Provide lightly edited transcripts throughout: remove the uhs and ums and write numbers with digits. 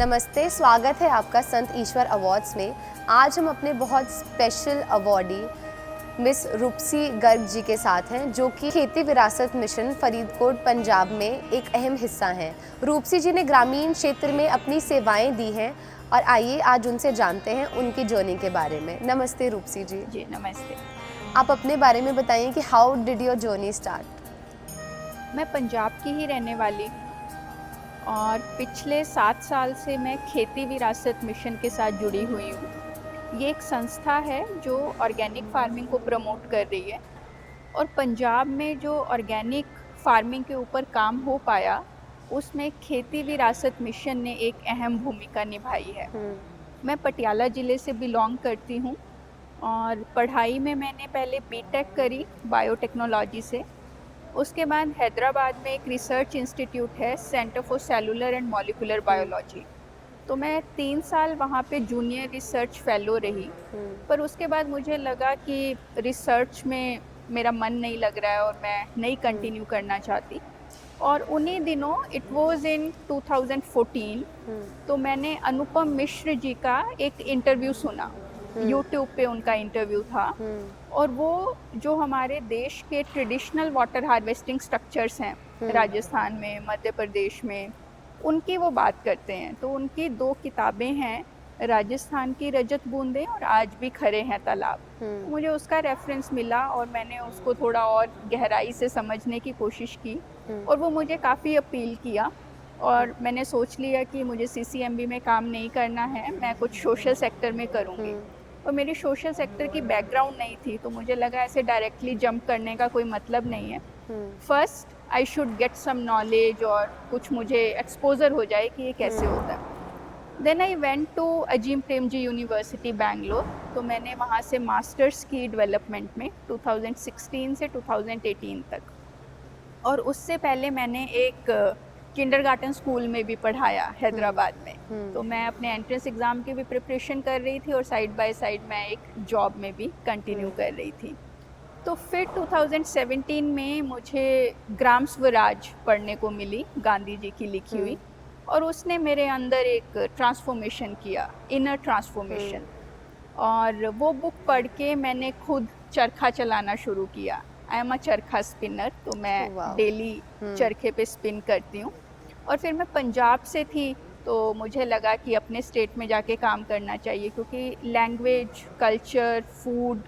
नमस्ते, स्वागत है आपका संत ईश्वर अवार्ड्स में। आज हम अपने बहुत स्पेशल अवॉर्डी मिस रूपसी गर्ग जी के साथ हैं, जो कि खेती विरासत मिशन फरीदकोट पंजाब में एक अहम हिस्सा हैं। रूपसी जी ने ग्रामीण क्षेत्र में अपनी सेवाएं दी हैं और आइए आज उनसे जानते हैं उनकी जर्नी के बारे में। नमस्ते रूपसी जी। जी नमस्ते। आप अपने बारे में बताइए कि how did your journey start? मैं पंजाब की ही रहने वाली और पिछले 7 साल से मैं खेती विरासत मिशन के साथ जुड़ी हुई हूँ। ये एक संस्था है जो ऑर्गेनिक फार्मिंग को प्रमोट कर रही है और पंजाब में जो ऑर्गेनिक फार्मिंग के ऊपर काम हो पाया, उसमें खेती विरासत मिशन ने एक अहम भूमिका निभाई है। मैं पटियाला ज़िले से बिलोंग करती हूँ और पढ़ाई में मैंने पहले बीटेक करी बायोटेक्नोलॉजी से। उसके बाद हैदराबाद में एक रिसर्च इंस्टीट्यूट है, centre for cellular and molecular biology. तो मैं 3 साल वहाँ पे जूनियर रिसर्च फेलो रही। पर उसके बाद मुझे लगा कि रिसर्च में मेरा मन नहीं लग रहा है और मैं नहीं कंटिन्यू करना चाहती। और उन्हीं दिनों इट वाज इन 2014 तो मैंने अनुपम मिश्र जी का एक इंटरव्यू सुना। यूट्यूब पे उनका इंटरव्यू था और वो जो हमारे देश के ट्रेडिशनल वाटर हार्वेस्टिंग स्ट्रक्चर्स हैं राजस्थान में, मध्य प्रदेश में, उनकी वो बात करते हैं। तो उनकी 2 किताबें हैं, राजस्थान की रजत बूंदें और आज भी खरे हैं तालाब। मुझे उसका रेफरेंस मिला और मैंने उसको थोड़ा और गहराई से समझने की कोशिश की और वो मुझे काफ़ी अपील किया और मैंने सोच लिया कि मुझे सीसीएमबी में काम नहीं करना है, मैं कुछ सोशल सेक्टर में करूँगी। और मेरी सोशल सेक्टर की बैकग्राउंड नहीं थी, तो मुझे लगा ऐसे डायरेक्टली जंप करने का कोई मतलब नहीं है। First I should get some knowledge और कुछ मुझे एक्सपोजर हो जाए कि ये कैसे होता है। Then I went to Azim Premji University Bangalore. तो मैंने वहाँ से मास्टर्स की डेवलपमेंट में 2016 से 2018 तक। और उससे पहले मैंने एक किंडरगार्टन स्कूल में भी पढ़ाया हैदराबाद में। तो मैं अपने एंट्रेंस एग्ज़ाम की भी प्रिपरेशन कर रही थी और साइड बाय साइड मैं एक जॉब में भी कंटिन्यू कर रही थी। तो फिर 2017 में मुझे ग्राम स्वराज पढ़ने को मिली, गांधी जी की लिखी हुई, और उसने मेरे अंदर एक ट्रांसफॉर्मेशन किया, इनर ट्रांसफॉर्मेशन। और वो बुक पढ़ के मैंने खुद चरखा चलाना शुरू किया। आई एम अ चरखा स्पिनर, तो मैं डेली चरखे पे स्पिन करती हूँ। और फिर मैं पंजाब से थी तो मुझे लगा कि अपने स्टेट में जाके काम करना चाहिए, क्योंकि लैंग्वेज, कल्चर, फूड,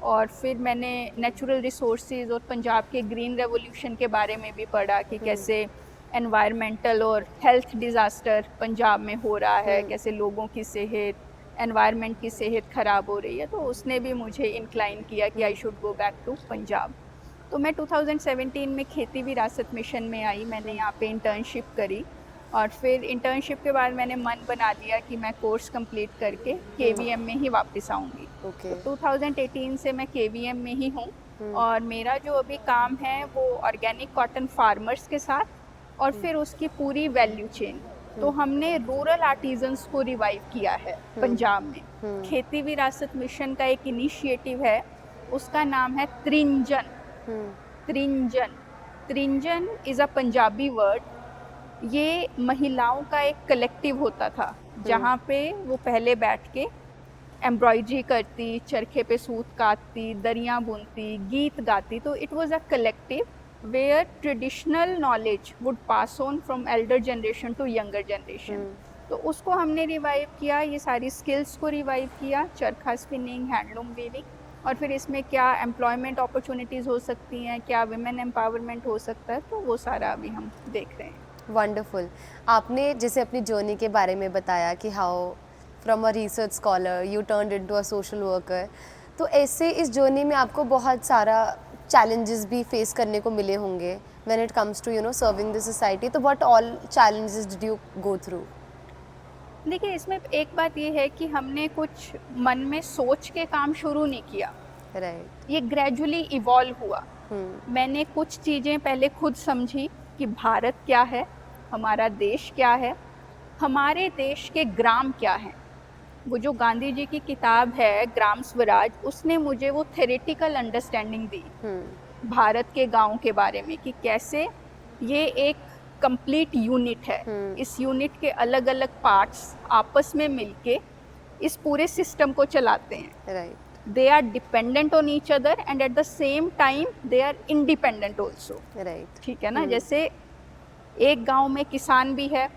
और फिर मैंने नेचुरल रिसोर्सेज और पंजाब के ग्रीन रेवोल्यूशन के बारे में भी पढ़ा कि कैसे एनवायरमेंटल और हेल्थ डिज़ास्टर पंजाब में हो रहा है, कैसे लोगों की सेहत, एनवायरनमेंट की सेहत ख़राब हो रही है। तो उसने भी मुझे इंक्लाइन किया कि I should go back to Punjab. तो मैं 2017 में खेती विरासत मिशन में आई। मैंने यहाँ पे इंटर्नशिप करी और फिर इंटर्नशिप के बाद मैंने मन बना लिया कि मैं कोर्स कंप्लीट करके केवीएम में ही वापस आऊँगी। तो 2018 से मैं केवीएम में ही हूँ और मेरा जो अभी काम है वो ऑर्गेनिक कॉटन फार्मर्स के साथ और फिर उसकी पूरी वैल्यू चेन। तो हमने रूरल आर्टिजन्स को रिवाइव किया है पंजाब में। खेती विरासत मिशन का एक इनिशिएटिव है, उसका नाम है त्रिंजन। त्रिंजन, त्रिंजन इज़ अ पंजाबी वर्ड। ये महिलाओं का एक कलेक्टिव होता था जहाँ पे वो पहले बैठ के एम्ब्रॉयडरी करती, चरखे पे सूत काटती, दरियाँ बुनती, गीत गाती। तो it was a collective where traditional knowledge would pass on from elder generation to younger generation. तो उसको हमने रिवाइव किया, ये सारी स्किल्स को रिवाइव किया, चरखा स्पिनिंग, हैंडलूम वीविंग, और फिर इसमें क्या एम्प्लॉयमेंट अपॉर्चुनिटीज़ हो सकती हैं, क्या वुमेन एम्पावरमेंट हो सकता है, तो वो सारा अभी हम देख रहे हैं। वंडरफुल। आपने जैसे अपनी जर्नी के बारे में बताया कि how from a research scholar you turned into a social worker, तो ऐसे इस जर्नी में आपको बहुत सारा चैलेंजेस भी फेस करने को मिले होंगे when it comes to serving the society. तो what all challenges did you go through? देखिए, इसमें एक बात ये है कि हमने कुछ मन में सोच के काम शुरू नहीं किया, राइट। ये ग्रेजुअली इवॉल्व हुआ। मैंने कुछ चीज़ें पहले खुद समझी कि भारत क्या है, हमारा देश क्या है, हमारे देश के ग्राम क्या हैं। वो जो गांधी जी की किताब है ग्राम स्वराज, उसने मुझे वो थेरेटिकल अंडरस्टैंडिंग दी भारत के गांव के बारे में कि कैसे ये एक कंप्लीट यूनिट है। इस यूनिट के अलग अलग पार्ट्स आपस में मिलके इस पूरे सिस्टम को चलाते हैं। Right. They are dependent on each other and at the same time they are independent also. Right. ठीक है ना। जैसे एक गांव में किसान भी है,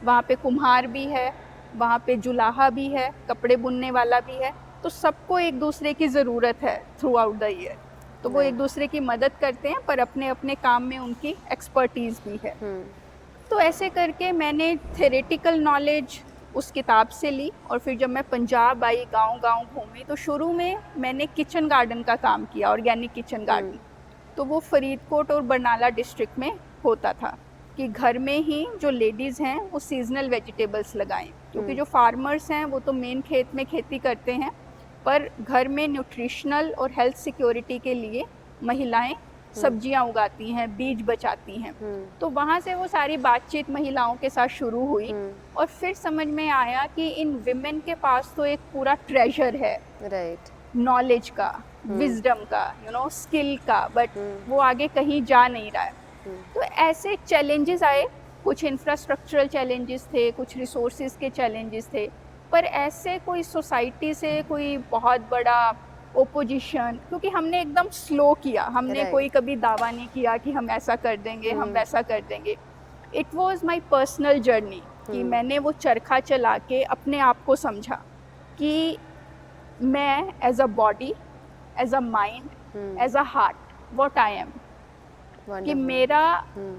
वहाँ पे कुम्हार भी है, वहाँ पे जुलाहा भी है, कपड़े बुनने वाला भी है, तो सबको एक दूसरे की ज़रूरत है थ्रू आउट द ईयर। तो वो एक दूसरे की मदद करते हैं, पर अपने अपने काम में उनकी एक्सपर्टीज़ भी है। तो ऐसे करके मैंने थेरेटिकल नॉलेज उस किताब से ली, और फिर जब मैं पंजाब आई, गांव गांव घूमी, तो शुरू में मैंने किचन गार्डन का काम किया, ऑर्गेनिक किचन गार्डन। तो वो फरीदकोट और बरनाला डिस्ट्रिक्ट में होता था कि घर में ही जो लेडीज़ हैं वो सीजनल वेजिटेबल्स लगाएं, क्योंकि जो फार्मर्स हैं वो तो मेन खेत में खेती करते हैं, पर घर में न्यूट्रिशनल और हेल्थ सिक्योरिटी के लिए महिलाएं सब्जियां उगाती हैं, बीज बचाती हैं। तो वहाँ से वो सारी बातचीत महिलाओं के साथ शुरू हुई, और फिर समझ में आया कि इन विमेन के पास तो एक पूरा ट्रेजर है, राइट, नॉलेज का, विजडम का, स्किल का, बट वो आगे कहीं जा नहीं रहा है। तो ऐसे चैलेंजेस आए, कुछ इंफ्रास्ट्रक्चरल चैलेंजेस थे, कुछ रिसोर्सेज के चैलेंजेस थे, पर ऐसे कोई सोसाइटी से कोई बहुत बड़ा ओपोजिशन, क्योंकि हमने एकदम स्लो किया, हमने कोई कभी दावा नहीं किया कि हम ऐसा कर देंगे, हम वैसा कर देंगे। It was my personal journey कि मैंने वो चरखा चला के अपने आप को समझा कि मैं as a body, as a mind, as a heart, what I am, कि मेरा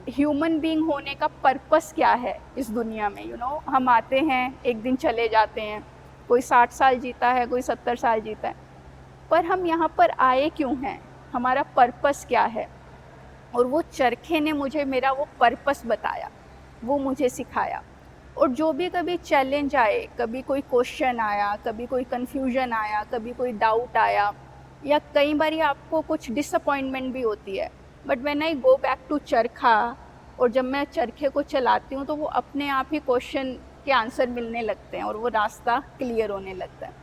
ह्यूमन बीइंग होने का पर्पस क्या है इस दुनिया में। हम आते हैं, एक दिन चले जाते हैं, कोई 60 साल जीता है, कोई 70 साल जीता है, पर हम यहाँ पर आए क्यों हैं, हमारा पर्पस क्या है। और वो चरखे ने मुझे मेरा वो पर्पस बताया, वो मुझे सिखाया। और जो भी कभी चैलेंज आए, कभी कोई क्वेश्चन आया, कभी कोई कन्फ्यूजन आया, कभी कोई डाउट आया, या कई बार आपको कुछ डिसअपॉइंटमेंट भी होती है, but when I go back to charkha, और जब मैं चरखे को चलाती हूँ, तो वो अपने आप ही क्वेश्चन के आंसर मिलने लगते हैं और वो रास्ता क्लियर होने लगता है।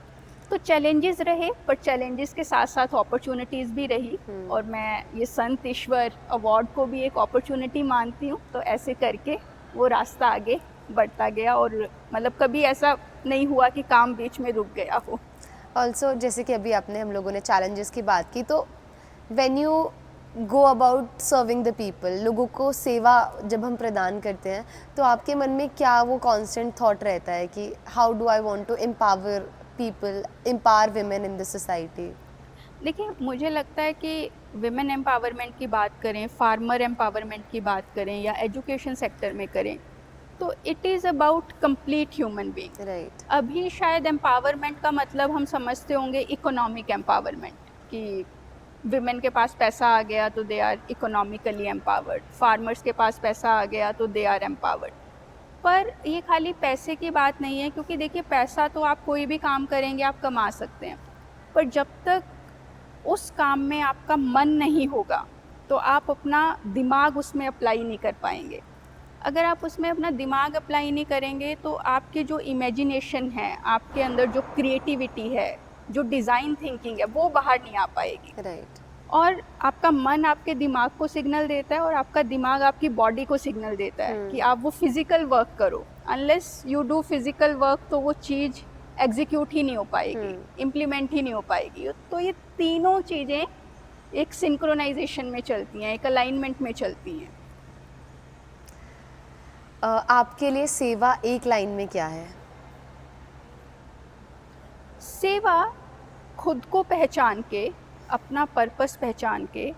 तो चैलेंजेस रहे, पर चैलेंजेस के साथ साथ अपॉर्चुनिटीज़ भी रही, और मैं ये संत ईश्वर अवार्ड को भी एक अपॉर्चुनिटी मानती हूँ। तो ऐसे करके वो रास्ता आगे बढ़ता गया, और मतलब कभी ऐसा नहीं हुआ कि काम बीच में रुक गया हो। ऑल्सो जैसे कि अभी आपने, हम लोगों ने चैलेंजेस की बात की, तो when you go about serving the people, लोगों को सेवा जब हम प्रदान करते हैं, तो आपके मन में क्या वो कांस्टेंट थॉट रहता है कि how do I want to empower people, empower women in the society? देखिए, मुझे लगता है कि विमेन एम्पावरमेंट की बात करें, फार्मर एम्पावरमेंट की बात करें, या एजुकेशन सेक्टर में करें, तो it is about complete human being. Right. अभी शायद एम्पावरमेंट का मतलब हम समझते होंगे इकोनॉमिक एम्पावरमेंट, कि विमेन के पास पैसा आ गया तो they are economically empowered, farmers के पास पैसा आ गया तो दे आर एम्पावर्ड। पर ये खाली पैसे की बात नहीं है, क्योंकि देखिए, पैसा तो आप कोई भी काम करेंगे आप कमा सकते हैं, पर जब तक उस काम में आपका मन नहीं होगा तो आप अपना दिमाग उसमें अप्लाई नहीं कर पाएंगे। अगर आप उसमें अपना दिमाग अप्लाई नहीं करेंगे तो आपकी जो इमेजिनेशन है, आपके अंदर जो क्रिएटिविटी है, जो डिज़ाइन थिंकिंग है, वो बाहर नहीं आ पाएगी। राइट। और आपका मन आपके दिमाग को सिग्नल देता है, और आपका दिमाग आपकी बॉडी को सिग्नल देता है कि आप वो फिज़िकल वर्क करो। Unless you do physical work, तो वो चीज़ एग्जीक्यूट ही नहीं हो पाएगी, इम्प्लीमेंट ही नहीं हो पाएगी। तो ये तीनों चीज़ें एक सिंक्रोनाइजेशन में चलती हैं, एक अलाइनमेंट में चलती हैं। आपके लिए सेवा एक लाइन में क्या है? सेवा खुद को पहचान के, अपना पर्पस पहचान के,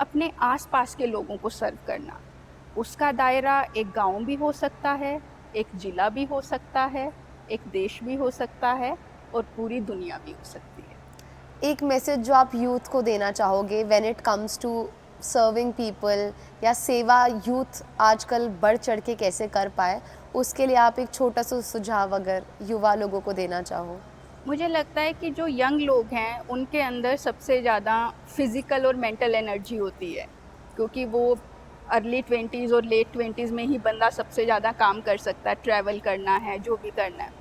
अपने आसपास के लोगों को सर्व करना। उसका दायरा एक गांव भी हो सकता है, एक ज़िला भी हो सकता है, एक देश भी हो सकता है, और पूरी दुनिया भी हो सकती है। एक मैसेज जो आप यूथ को देना चाहोगे when it comes to serving people, या सेवा यूथ आजकल बढ़ चढ़ के कैसे कर पाए, उसके लिए आप एक छोटा सा सुझाव अगर युवा लोगों को देना चाहो? मुझे लगता है कि जो यंग लोग हैं उनके अंदर सबसे ज़्यादा फिज़िकल और मेंटल एनर्जी होती है, क्योंकि वो अर्ली 20s और लेट 20s में ही बंदा सबसे ज़्यादा काम कर सकता है, ट्रैवल करना है, जो भी करना है।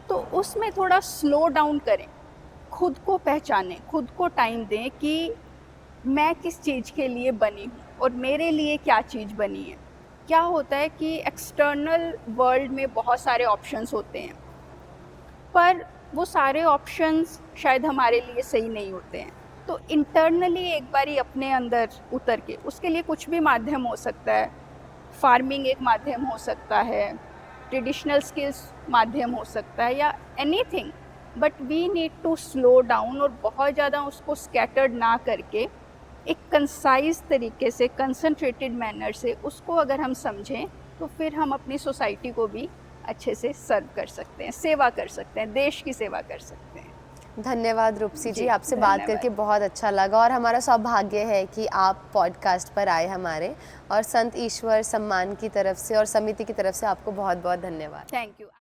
तो उसमें थोड़ा स्लो डाउन करें, खुद को पहचानें, खुद को टाइम दें कि मैं किस चीज़ के लिए बनी हूँ और मेरे लिए क्या चीज़ बनी है। क्या होता है कि एक्सटर्नल वर्ल्ड में बहुत सारे ऑप्शंस होते हैं, पर वो सारे ऑप्शंस शायद हमारे लिए सही नहीं होते हैं। तो इंटरनली एक बारी अपने अंदर उतर के, उसके लिए कुछ भी माध्यम हो सकता है, फार्मिंग एक माध्यम हो सकता है, ट्रेडिशनल स्किल्स माध्यम हो सकता है, या anything, but we need to slow down और बहुत ज़्यादा उसको स्कैटर्ड ना करके एक कंसाइज तरीके से, कंसंट्रेटेड मैनर से उसको अगर हम समझें, तो फिर हम अपनी सोसाइटी को भी अच्छे से सर्व कर सकते हैं, सेवा कर सकते हैं, देश की सेवा कर सकते हैं। धन्यवाद रूपसी जी, जी, आपसे बात धन्यवाद। करके बहुत अच्छा लगा और हमारा सौभाग्य है कि आप पॉडकास्ट पर आए हमारे, और संत ईश्वर सम्मान की तरफ से और समिति की तरफ से आपको बहुत बहुत धन्यवाद। Thank you.